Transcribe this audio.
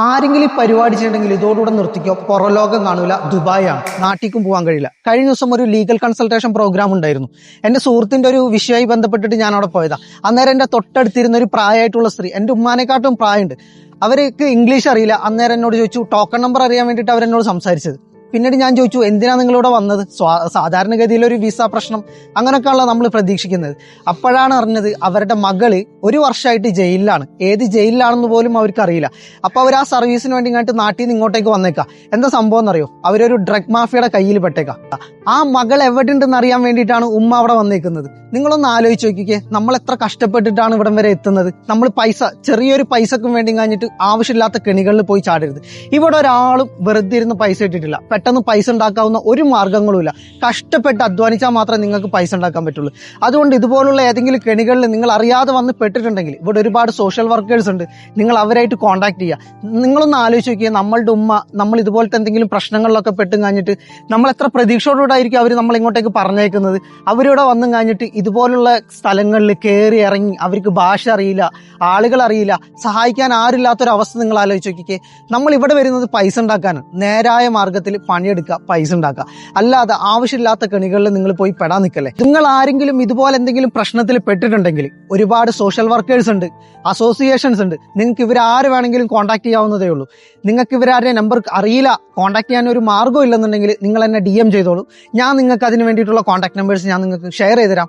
ആരെങ്കിലും ഈ പരിപാടി ചെയ്യണമെങ്കിൽ ഇതോടുകൂടെ നിർത്തിക്കോ. പുറലോകം കാണൂല, ദുബായാണ്, നാട്ടിലേക്കും പോകാൻ കഴിയില്ല. കഴിഞ്ഞ ദിവസം ഒരു ലീഗൽ കൺസൾട്ടേഷൻ പ്രോഗ്രാം ഉണ്ടായിരുന്നു. എന്റെ സുഹൃത്തിന്റെ ഒരു വിഷയമായി ബന്ധപ്പെട്ടിട്ട് ഞാൻ അവിടെ പോയതാ. അന്നേരം എന്റെ തൊട്ടടുത്തിരുന്ന ഒരു പ്രായമായിട്ടുള്ള സ്ത്രീ, എന്റെ ഉമ്മാനെക്കാട്ടും പ്രായമുണ്ട്. അവർക്ക് ഇംഗ്ലീഷ് അറിയില്ല. അന്നേരം എന്നോട് ചോദിച്ചു, ടോക്കൺ നമ്പർ അറിയാൻ വേണ്ടിയിട്ട് അവരെന്നോട് സംസാരിച്ചത്. പിന്നീട് ഞാൻ ചോദിച്ചു, എന്തിനാ നിങ്ങളിവിടെ വന്നത്? സാധാരണഗതിയിൽ ഒരു വിസ പ്രശ്നം അങ്ങനെയൊക്കെയാണല്ലോ നമ്മൾ പ്രതീക്ഷിക്കുന്നത്. അപ്പോഴാണ് അറിഞ്ഞത് അവരുടെ മകള് 1 വർഷമായിട്ട് ജയിലിലാണ്. ഏത് ജയിലിലാണെന്ന് പോലും അവർക്ക് അറിയില്ല. അപ്പൊ അവർ ആ സർവീസിന് വേണ്ടി ഇങ്ങോട്ട് നാട്ടിൽ നിന്ന് ഇങ്ങോട്ടേക്ക് വന്നേക്കാം. എന്താ സംഭവം എന്നറിയോ? അവരൊരു ഡ്രഗ് മാഫിയയുടെ കയ്യിൽ പെട്ടേക്കാം. ആ മകൾ എവിടെ ഉണ്ടെന്ന് അറിയാൻ വേണ്ടിയിട്ടാണ് ഉമ്മ അവിടെ വന്നേക്കുന്നത്. നിങ്ങളൊന്ന് ആലോചിച്ച് നോക്കിക്കേ, നമ്മൾ എത്ര കഷ്ടപ്പെട്ടിട്ടാണ് ഇവിടം വരെ എത്തുന്നത്. നമ്മൾ ചെറിയൊരു പൈസക്കും വേണ്ടി കഴിഞ്ഞിട്ട് ആവശ്യമില്ലാത്ത കെണികളിൽ പോയി ചാടരുത്. ഇവിടെ ഒരാളും വെറുതെ ഇരുന്ന് പൈസ ഇട്ടിട്ടില്ല. പെട്ടെന്ന് പൈസ ഉണ്ടാക്കാവുന്ന ഒരു മാർഗങ്ങളുമില്ല. കഷ്ടപ്പെട്ട് അധ്വാനിച്ചാൽ മാത്രമേ നിങ്ങൾക്ക് പൈസ ഉണ്ടാക്കാൻ പറ്റുള്ളൂ. അതുകൊണ്ട് ഇതുപോലുള്ള ഏതെങ്കിലും കെണികളിൽ നിങ്ങൾ അറിയാതെ വന്ന് പെട്ടിട്ടുണ്ടെങ്കിൽ ഇവിടെ ഒരുപാട് സോഷ്യൽ വർക്കേഴ്സ് ഉണ്ട്. നിങ്ങൾ അവരായിട്ട് കോൺടാക്ട് ചെയ്യുക. നിങ്ങളൊന്ന് ആലോചിച്ച് നോക്കിയാൽ, നമ്മളുടെ ഉമ്മ നമ്മൾ ഇതുപോലത്തെ എന്തെങ്കിലും പ്രശ്നങ്ങളിലൊക്കെ പെട്ടും കഴിഞ്ഞിട്ട് നമ്മൾ എത്ര പ്രതീക്ഷയോടുകൂടെ ആയിരിക്കും അവർ നമ്മൾ ഇങ്ങോട്ടേക്ക് പറഞ്ഞേക്കുന്നത്. അവരിവിടെ വന്നും കഴിഞ്ഞിട്ട് ഇതുപോലുള്ള സ്ഥലങ്ങളിൽ കയറി ഇറങ്ങി, അവർക്ക് ഭാഷ അറിയില്ല, ആളുകൾ അറിയില്ല, സഹായിക്കാൻ ആരില്ലാത്തൊരവസ്ഥ നിങ്ങൾ ആലോചിച്ച് നോക്കിക്കേ. നമ്മൾ ഇവിടെ വരുന്നത് പൈസ ഉണ്ടാക്കാനാണ്. നേരായ മാർഗത്തിൽ പണിയെടുക്കുക, പൈസ ഉണ്ടാക്കുക. അല്ലാതെ ആവശ്യമില്ലാത്ത കെണികളിൽ നിങ്ങൾ പോയി പെടാൻ നിൽക്കല്ലേ. നിങ്ങൾ ആരെങ്കിലും ഇതുപോലെ എന്തെങ്കിലും പ്രശ്നത്തിൽ പെട്ടിട്ടുണ്ടെങ്കിൽ ഒരുപാട് സോഷ്യൽ വർക്കേഴ്സ് ഉണ്ട്, അസോസിയേഷൻസ് ഉണ്ട്. നിങ്ങൾക്ക് ഇവരാര് വേണമെങ്കിലും കോൺടാക്ട് ചെയ്യാവുന്നതേ ഉള്ളൂ. നിങ്ങൾക്ക് ഇവരാരുടെ നമ്പർ അറിയില്ല, കോൺടാക്ട് ചെയ്യാൻ ഒരു മാർഗ്ഗം ഇല്ലെന്നുണ്ടെങ്കിൽ നിങ്ങൾ എന്നെ DM ചെയ്തോളൂ. ഞാൻ നിങ്ങൾക്ക് അതിന് വേണ്ടിയിട്ടുള്ള കോൺടാക്ട് നമ്പേഴ്സ് ഞാൻ നിങ്ങൾക്ക് ഷെയർ ചെയ്ത് തരാം.